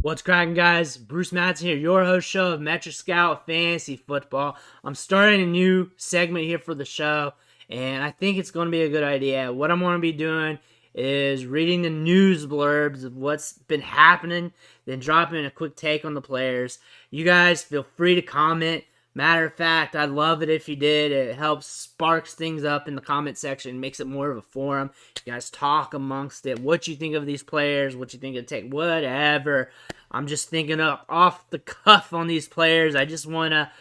What's cracking, guys? Bruce Madsen here, your host show of Metric Scout Fantasy Football. I'm starting a new segment here for the show, and I think it's going to be a good idea. What I'm going to be doing is reading the news blurbs of what's been happening, then dropping a quick take on the players. You guys feel free to comment. Matter of fact, I'd love it if you did. It helps sparks things up in the comment section, makes it more of a forum. You guys talk amongst it. What you think of these players, what you think of the take, whatever. I'm just thinking off the cuff on these players. I just want to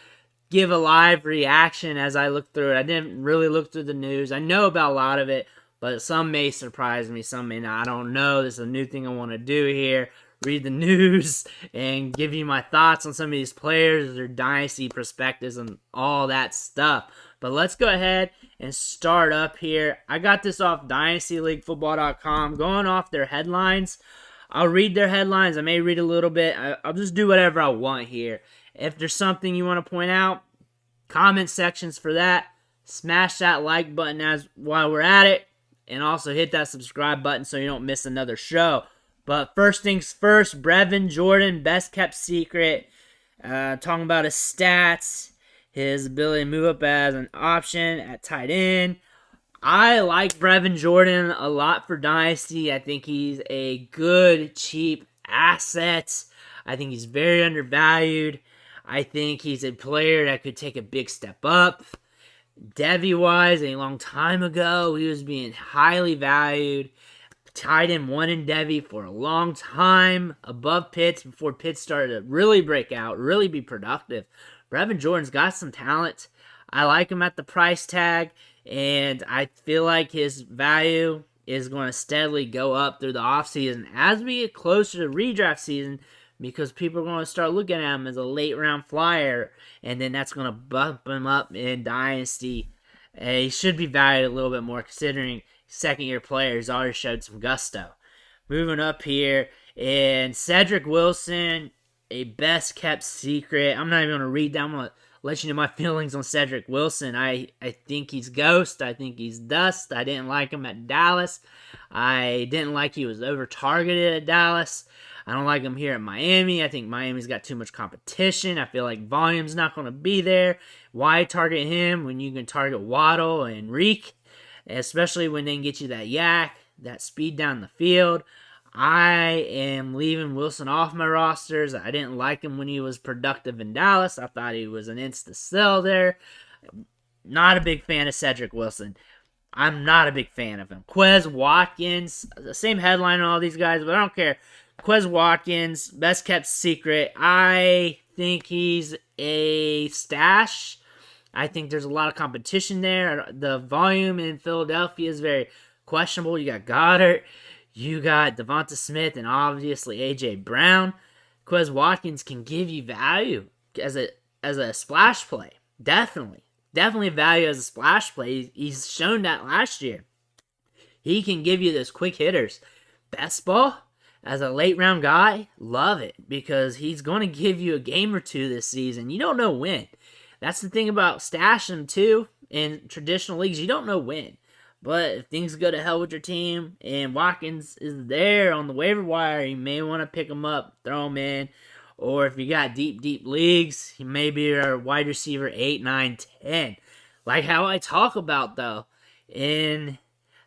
give a live reaction as I look through it. I didn't really look through the news. I know about a lot of it, but some may surprise me, some may not. I don't know. This is a new thing I want to do here. Read the news and give you my thoughts on some of these players, their dynasty perspectives, and all that stuff. But let's go ahead and start up here. I got this off dynastyleaguefootball.com, going off their headlines. I'll read their headlines. I may read a little bit. I'll just do whatever I want here. If there's something you want to point out, comment sections for that. Smash that like button while we're at it, and also hit that subscribe button so you don't miss another show. But first things first, Brevin Jordan, best kept secret. Talking about his stats, his ability to move up as an option at tight end. I like Brevin Jordan a lot for Dynasty. I think he's a good, cheap asset. I think he's very undervalued. I think he's a player that could take a big step up. Devy-wise, a long time ago, he was being highly valued. Tied in one in Devy for a long time, above Pitts before Pitts started to really break out, really be productive. Brevin Jordan's got some talent. I like him at the price tag, and I feel like his value is going to steadily go up through the offseason as we get closer to redraft season, because people are going to start looking at him as a late round flyer, and then that's going to bump him up in Dynasty. He should be valued a little bit more considering second-year players already showed some gusto. Moving up here, and Cedric Wilson, a best-kept secret. I'm not even going to read that. I'm going to let you know my feelings on Cedric Wilson. I think he's ghost. I think he's dust. I didn't like him at Dallas. I didn't like he was over-targeted at Dallas. I don't like him here at Miami. I think Miami's got too much competition. I feel like volume's not going to be there. Why target him when you can target Waddle and Reek? Especially when they can get you that yak, that speed down the field. I am leaving Wilson off my rosters. I didn't like him when he was productive in Dallas. I thought he was an insta-sell there. Not a big fan of Cedric Wilson. I'm not a big fan of him. Quez Watkins, the same headline on all these guys, but I don't care. Quez Watkins, best kept secret. I think he's a stash. I think there's a lot of competition there. The volume in Philadelphia is very questionable. You got Goddard, you got Devonta Smith, and obviously A.J. Brown. Quez Watkins can give you value as a splash play. Definitely value as a splash play. He's shown that last year. He can give you those quick hitters. Best ball, as a late round guy, love it, because he's going to give you a game or two this season. You don't know when. That's the thing about stashing him, too, in traditional leagues. You don't know when. But if things go to hell with your team and Watkins is there on the waiver wire, you may want to pick him up, throw him in. Or if you got deep leagues, he may be your wide receiver 8, 9, 10. Like how I talk about, though, in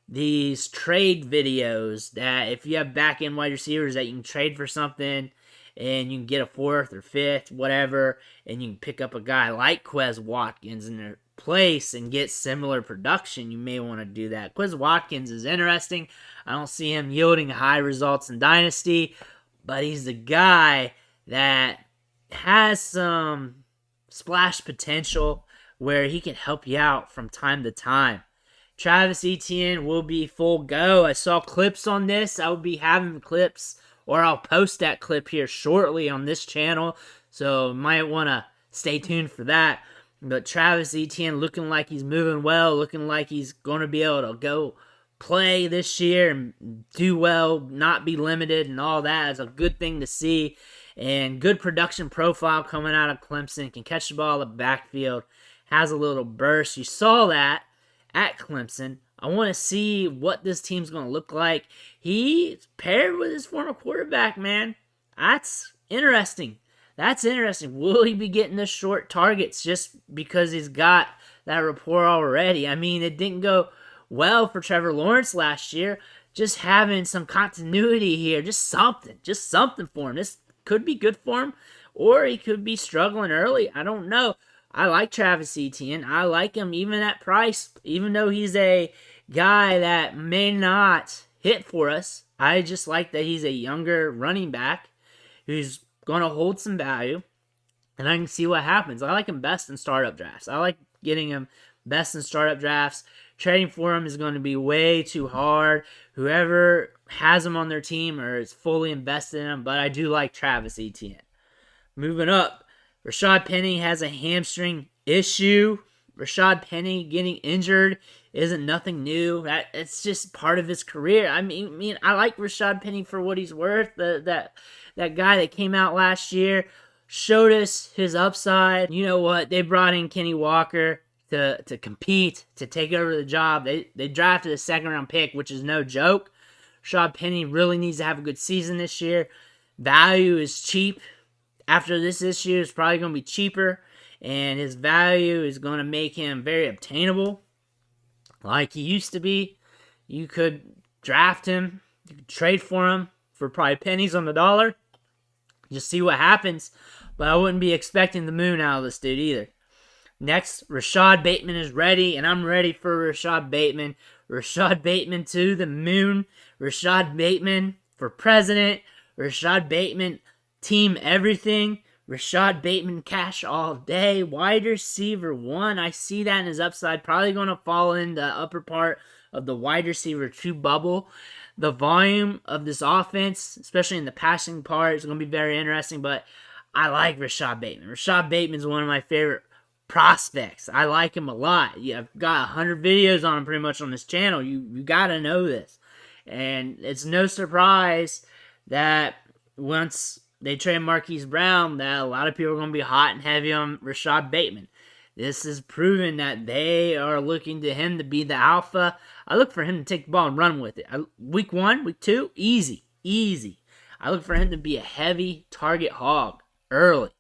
these trade videos, that if you have back-end wide receivers that you can trade for something, and you can get a 4th or 5th, whatever, and you can pick up a guy like Quez Watkins in their place and get similar production, you may want to do that. Quez Watkins is interesting. I don't see him yielding high results in Dynasty, but he's the guy that has some splash potential where he can help you out from time to time. Travis Etienne will be full go. I saw clips on this. I will be having clips, or I'll post that clip here shortly on this channel, so you might want to stay tuned for that. But Travis Etienne looking like he's moving well, looking like he's going to be able to go play this year and do well, not be limited and all that. It's a good thing to see. And good production profile coming out of Clemson. Can catch the ball in the backfield. Has a little burst. You saw that at Clemson. I want to see what this team's going to look like. He's paired with his former quarterback, man. That's interesting. That's interesting. Will he be getting the short targets just because he's got that rapport already? I mean, it didn't go well for Trevor Lawrence last year. Just having some continuity here, just something for him. This could be good for him, or he could be struggling early. I don't know. I like Travis Etienne. I like him even at price, even though he's a guy that may not hit for us. I just like that he's a younger running back who's going to hold some value, and I can see what happens. I like him best in startup drafts. I like getting him best in startup drafts. Trading for him is going to be way too hard. Whoever has him on their team or is fully invested in him, but I do like Travis Etienne. Moving up, Rashod Penny has a hamstring issue. Rashod Penny getting injured isn't nothing new. It's just part of his career. I mean, I like Rashod Penny for what he's worth. That guy that came out last year showed us his upside. You know what? They brought in Kenny Walker to compete, to take over the job. They drafted a second-round pick, which is no joke. Rashod Penny really needs to have a good season this year. Value is cheap. After this issue, it's probably going to be cheaper, and his value is going to make him very obtainable like he used to be. You could draft him, you could trade for him for probably pennies on the dollar. Just see what happens, but I wouldn't be expecting the moon out of this dude either. Next, Rashod Bateman is ready, and I'm ready for Rashod Bateman. Rashod Bateman to the moon. Rashod Bateman for president. Rashod Bateman team everything. Rashod Bateman cash all day. Wide receiver 1. I see that in his upside. Probably going to fall in the upper part of the wide receiver 2 bubble. The volume of this offense, especially in the passing part, is going to be very interesting, but I like Rashod Bateman. Rashod Bateman is one of my favorite prospects. I like him a lot. I've got 100 videos on him pretty much on this channel. You got to know this. And it's no surprise that once they trade Marquise Brown, that a lot of people are going to be hot and heavy on Rashod Bateman. This is proven that they are looking to him to be the alpha. I look for him to take the ball and run with it. Week 1, week 2, easy. I look for him to be a heavy target hog early.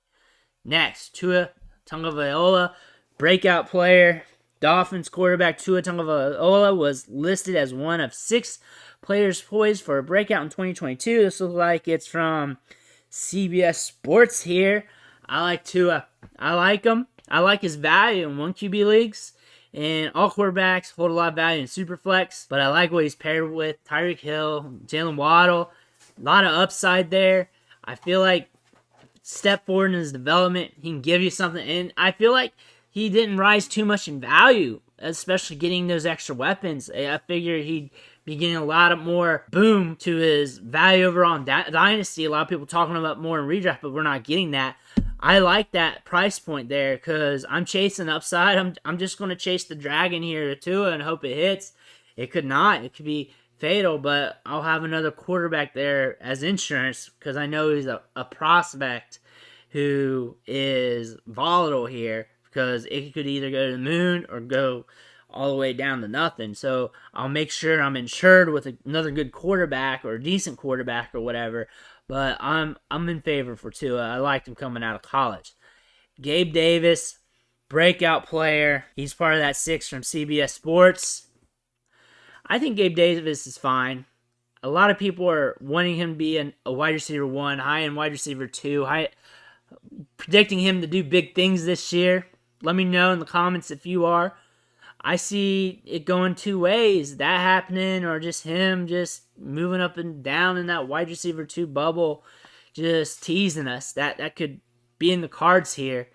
Next, Tua Tagovailoa, breakout player. Dolphins quarterback Tua Tagovailoa was listed as one of 6 players poised for a breakout in 2022. This looks like it's from CBS Sports here. I like Tua. I like him. I like his value in 1 QB leagues. And all quarterbacks hold a lot of value in Superflex. But I like what he's paired with. Tyreek Hill, Jalen Waddle. A lot of upside there. I feel like step forward in his development, he can give you something. And I feel like he didn't rise too much in value, especially getting those extra weapons. I figured he'd be getting a lot of more boom to his value over on Dynasty. A lot of people talking about more in redraft, but we're not getting that. I like that price point there because I'm chasing upside. I'm just going to chase the dragon here to it and hope it hits. It could not. It could be fatal, but I'll have another quarterback there as insurance because I know he's a prospect who is volatile here because it could either go to the moon or go all the way down to nothing. So I'll make sure I'm insured with another good quarterback or a decent quarterback or whatever. But I'm in favor for Tua. I liked him coming out of college. Gabe Davis, breakout player. He's part of that 6 from CBS Sports. I think Gabe Davis is fine. A lot of people are wanting him to be a wide receiver 1, high-end wide receiver 2, predicting him to do big things this year. Let me know in the comments if you are. I see it going 2 ways. That happening or just him just moving up and down in that wide receiver 2 bubble, just teasing us. That could be in the cards here.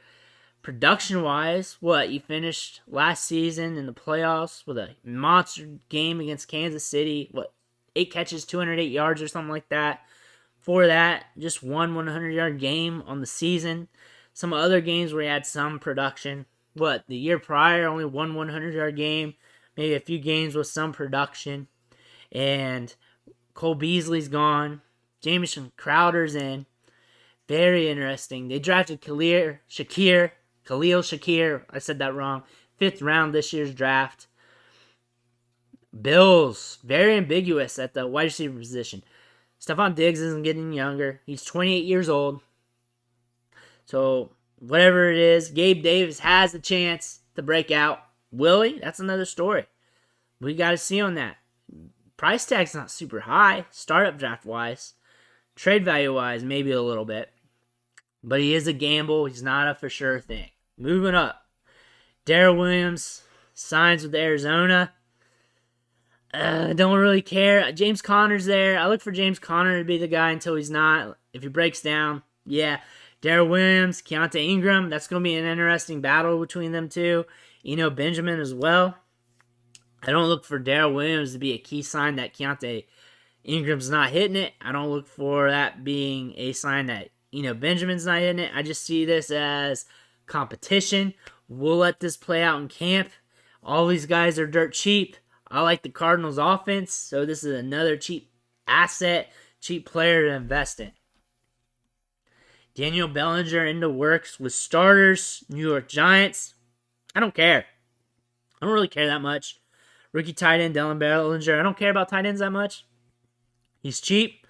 Production-wise, you finished last season in the playoffs with a monster game against Kansas City. 8 catches, 208 yards or something like that. For that, just one 100-yard game on the season. Some other games where he had some production. The year prior, only one 100-yard game. Maybe a few games with some production. And Cole Beasley's gone. Jamison Crowder's in. Very interesting. They drafted Khalil Shakir. I said that wrong. 5th round this year's draft. Bills, very ambiguous at the wide receiver position. Stephon Diggs isn't getting younger. He's 28 years old. So, whatever it is, Gabe Davis has a chance to break out. Will he? That's another story. We got to see on that. Price tag's not super high, startup draft-wise. Trade value-wise, maybe a little bit. But he is a gamble. He's not a for sure thing. Moving up. Darrell Williams signs with Arizona. Don't really care. James Conner's there. I look for James Conner to be the guy until he's not. If he breaks down, yeah. Darrell Williams, Keontae Ingram. That's going to be an interesting battle between them two. Benjamin as well. I don't look for Darrell Williams to be a key sign that Keontae Ingram's not hitting it. I don't look for that being a sign that, Benjamin's not hitting it. I just see this as competition. We'll let this play out in camp. All these guys are dirt cheap. I like the Cardinals' offense, so this is another cheap asset, cheap player to invest in. Daniel Bellinger in the works with starters, New York Giants. I don't care. I don't really care that much. Rookie tight end, Dylan Bellinger. I don't care about tight ends that much. He's cheap.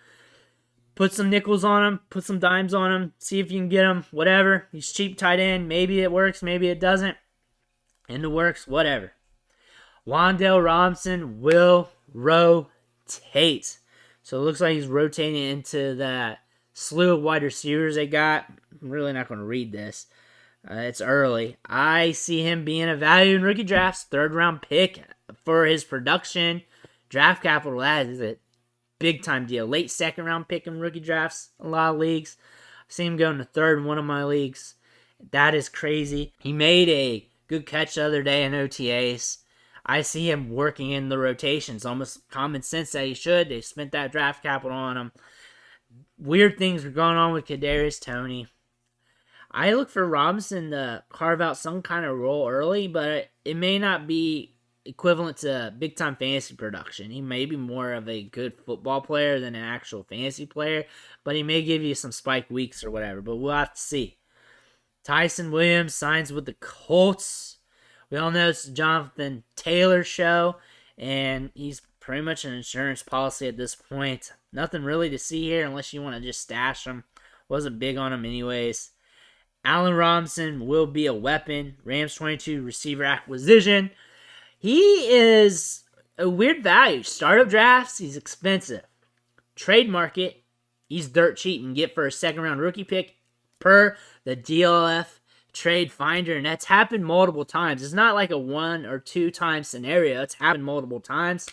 Put some nickels on him. Put some dimes on him. See if you can get him. Whatever. He's cheap tight end. Maybe it works. Maybe it doesn't. In the works. Whatever. Wan'Dale Robinson will rotate. So it looks like he's rotating into that slew of wide receivers they got. I'm really not going to read this. It's early. I see him being a value in rookie drafts. Third-round pick for his production. Draft capital, that is a big-time deal. Late second-round pick in rookie drafts. A lot of leagues. I've seen him go in the third in one of my leagues. That is crazy. He made a good catch the other day in OTAs. I see him working in the rotations. Almost common sense that he should. They spent that draft capital on him. Weird things are going on with Kadarius Toney. I look for Robinson to carve out some kind of role early, but it may not be equivalent to big-time fantasy production. He may be more of a good football player than an actual fantasy player, but he may give you some spike weeks or whatever, but we'll have to see. Tyson Williams signs with the Colts. We all know it's Jonathan Taylor's show, and he's pretty much an insurance policy at this point. Nothing really to see here unless you want to just stash him. Wasn't big on him anyways. Allen Robinson will be a weapon. Rams 22 receiver acquisition. He is a weird value. Startup drafts, he's expensive. Trade market, he's dirt cheap. You can get for a second-round rookie pick per the DLF trade finder, and that's happened multiple times. It's not like a 1 or 2 time scenario. It's happened multiple times.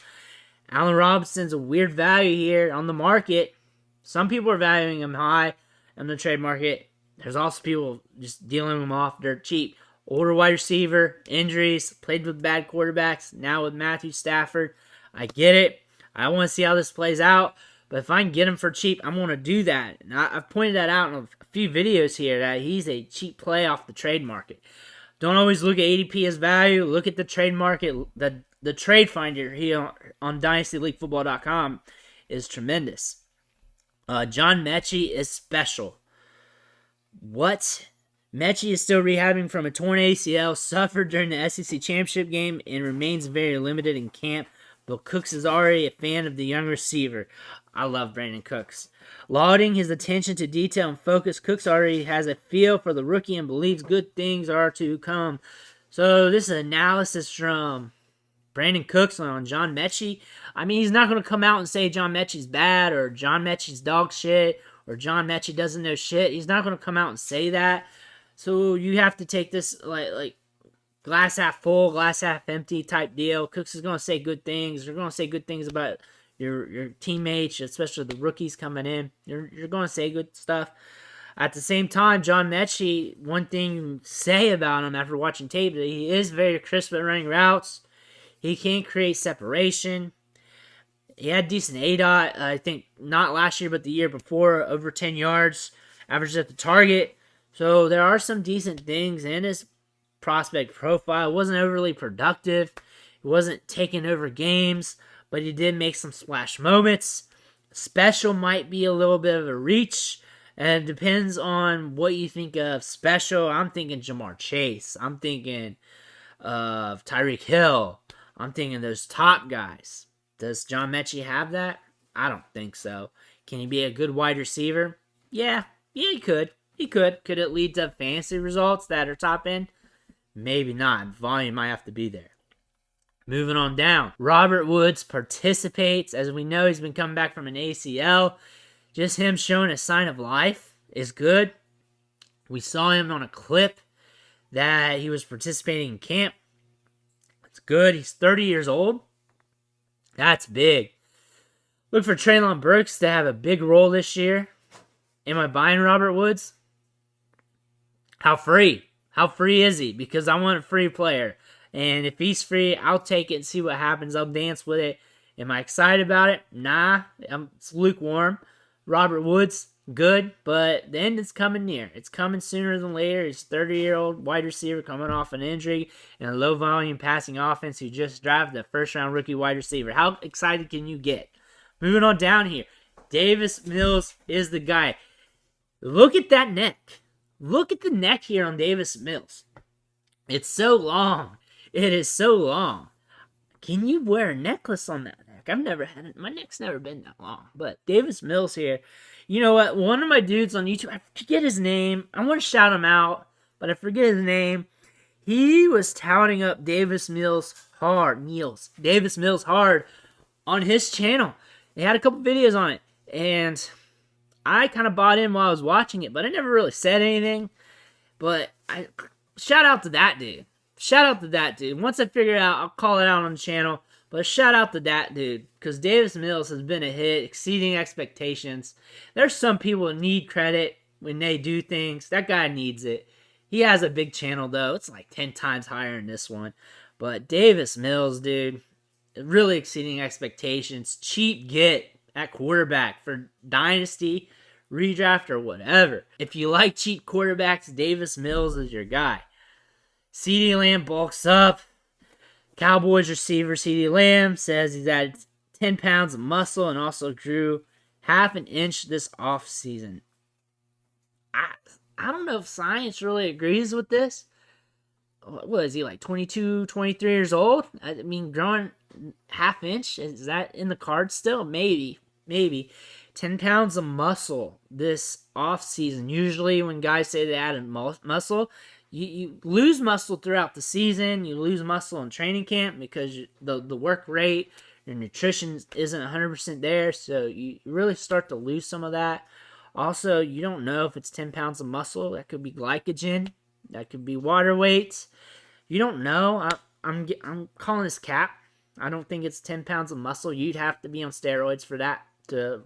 Allen Robinson's a weird value here on the market. Some people are valuing him high in the trade market. There's also people just dealing him off dirt cheap. Older wide receiver, injuries, played with bad quarterbacks, now with Matthew Stafford. I get it. I want to see how this plays out. But if I can get him for cheap, I'm going to do that. And I've pointed that out in a few videos here, that he's a cheap play off the trade market. Don't always look at ADP as value. Look at the trade market. The trade finder here on DynastyLeagueFootball.com is tremendous. John Mechie is special. What? Mechie is still rehabbing from a torn ACL, suffered during the SEC Championship game, and remains very limited in camp. But Cooks is already a fan of the young receiver. I love Brandon Cooks. Lauding his attention to detail and focus, Cooks already has a feel for the rookie and believes good things are to come. So this is analysis from Brandon Cooks on John Mechie. I mean, he's not going to come out and say John Mechie's bad or John Mechie's dog shit or John Mechie doesn't know shit. He's not going to come out and say that. So you have to take this like glass half full, glass half empty type deal. Cooks is going to say good things. You're going to say good things about your teammates, especially the rookies coming in. You're going to say good stuff. At the same time, John Mechie, one thing you say about him after watching tape, that he is very crisp at running routes. He can create separation. He had decent ADOT, I think, not last year, but the year before, over 10 yards, averaged at the target. So there are some decent things in his prospect profile. It wasn't overly productive. He wasn't taking over games, but he did make some splash moments. Special might be a little bit of a reach, and it depends on what you think of special. I'm thinking Jamar Chase. I'm thinking of Tyreek Hill. I'm thinking those top guys. Does John Mechie have that? I don't think so. Can he be a good wide receiver? Yeah, he could. He could. Could it lead to fantasy results that are top end? Maybe not. Volume might have to be there. Moving on down. Robert Woods participates. As we know, he's been coming back from an ACL. Just him showing a sign of life is good. We saw him on a clip that he was participating in camp. It's good. He's 30 years old. That's big. Look for Treylon Burks to have a big role this year. Am I buying Robert Woods? How free? How free is he? Because I want a free player. And if he's free, I'll take it and see what happens. I'll dance with it. Am I excited about it? Nah. It's lukewarm. Robert Woods, good. But the end is coming near. It's coming sooner than later. He's a 30-year-old wide receiver coming off an injury in a low-volume passing offense who just drafted a first-round rookie wide receiver. How excited can you get? Moving on down here. Davis Mills is the guy. Look at that neck. Look at the neck here on Davis Mills. It's so long. It is so long. Can you wear a necklace on that neck? I've never had it. My neck's never been that long. But Davis Mills here. You know what? One of my dudes on YouTube, I forget his name. I want to shout him out, but I forget his name. He was touting up Davis Mills hard. Davis Mills hard on his channel. They had a couple videos on it. And I kind of bought in while I was watching it, but I never really said anything. But shout out to that dude. Shout out to that dude. Once I figure it out, I'll call it out on the channel. But shout out to that dude. Because Davis Mills has been a hit, exceeding expectations. There's some people that need credit when they do things. That guy needs it. He has a big channel, though. It's like 10 times higher than this one. But Davis Mills, dude, really exceeding expectations. Cheap get at quarterback for Dynasty, redraft, or whatever. If you like cheap quarterbacks, Davis Mills is your guy. CeeDee Lamb bulks up. Cowboys receiver CeeDee Lamb says he's added 10 pounds of muscle and also grew half an inch this offseason. I don't know if science really agrees with this. What is he, like 22, 23 years old? I mean, growing half inch, is that in the cards still? Maybe. 10 pounds of muscle this offseason. Usually when guys say they added muscle, you lose muscle throughout the season. You lose muscle in training camp because the work rate, your nutrition isn't 100% there. So you really start to lose some of that. Also, you don't know if it's 10 pounds of muscle. That could be glycogen. That could be water weight. You don't know. I'm calling this cap. I don't think it's 10 pounds of muscle. You'd have to be on steroids for that to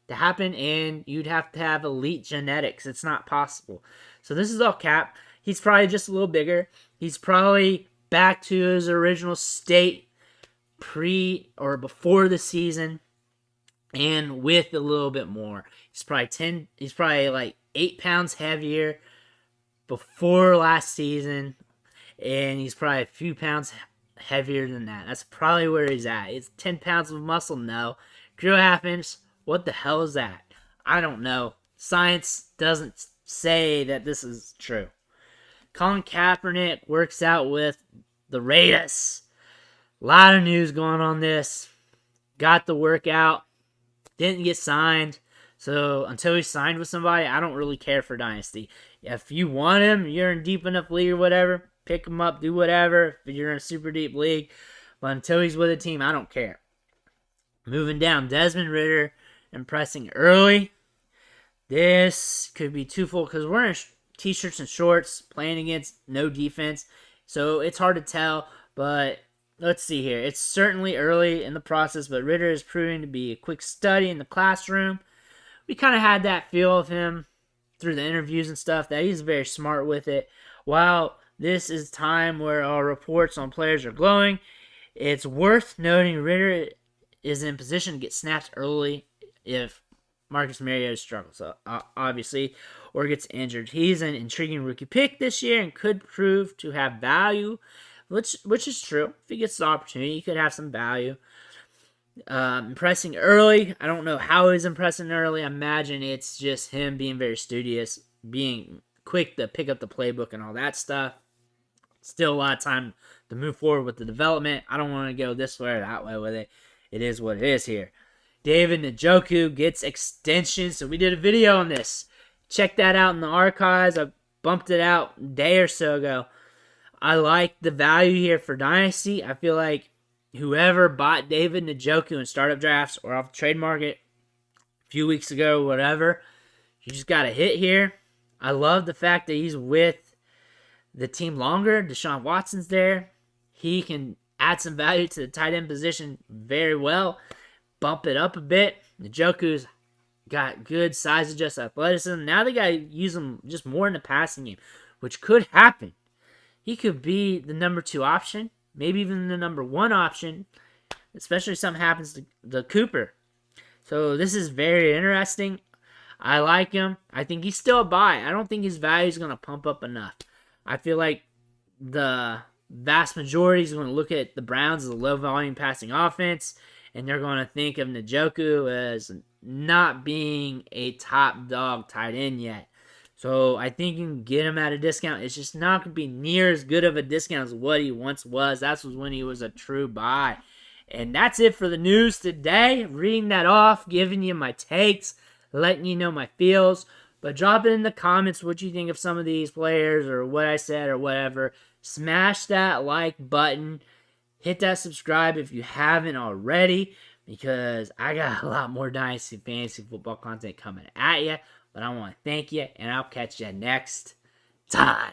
happen, and you'd have to have elite genetics. It's not possible. So this is all cap. He's probably just a little bigger. He's probably back to his original state pre or before the season, and with a little bit more. He's probably like 8 pounds heavier before last season, and he's probably a few pounds heavier than that. That's probably where he's at. It's 10 pounds of muscle, no. Grew a half inch, what the hell is that? I don't know. Science doesn't say that this is true. Colin Kaepernick works out with the Raiders. A lot of news going on this. Got the workout. Didn't get signed. So until he's signed with somebody, I don't really care for Dynasty. If you want him, you're in deep enough league or whatever, pick him up, do whatever. If you're in a super deep league. But until he's with a team, I don't care. Moving down, Desmond Ridder impressing early. This could be twofold because we're in t-shirts and shorts playing against no defense. So it's hard to tell, but let's see here. It's certainly early in the process, but Ridder is proving to be a quick study in the classroom. We kind of had that feel of him through the interviews and stuff, that he's very smart with it. While this is time where our reports on players are glowing, it's worth noting Ridder is in position to get snapped early if Marcus Mariota struggles, obviously, or gets injured. He's an intriguing rookie pick this year and could prove to have value, which is true. If he gets the opportunity, he could have some value. Impressing early. I don't know how he's impressing early. I imagine it's just him being very studious, being quick to pick up the playbook and all that stuff. Still a lot of time to move forward with the development. I don't want to go this way or that way with it. It is what it is here. David Njoku gets extension. So we did a video on this. Check that out in the archives. I bumped it out a day or so ago. I like the value here for Dynasty. I feel like whoever bought David Njoku in startup drafts or off the trade market a few weeks ago, whatever, you just got a hit here. I love the fact that he's with the team longer. Deshaun Watson's there. He can add some value to the tight end position very well. Bump it up a bit. Njoku's got good size-adjusted athleticism. Now they got to use him just more in the passing game, which could happen. He could be the number 2 option, maybe even the number 1 option, especially if something happens to the Cooper. So this is very interesting. I like him. I think he's still a buy. I don't think his value is going to pump up enough. I feel like the vast majority is going to look at the Browns as a low-volume passing offense, and they're going to think of Njoku as not being a top dog tight end yet. So I think you can get him at a discount. It's just not going to be near as good of a discount as what he once was. That was when he was a true buy. And that's it for the news today. Reading that off, giving you my takes, letting you know my feels. But drop it in the comments what you think of some of these players or what I said or whatever. Smash that like button. Hit that subscribe if you haven't already, because I got a lot more Dynasty Fantasy Football content coming at you. But I want to thank you, and I'll catch you next time.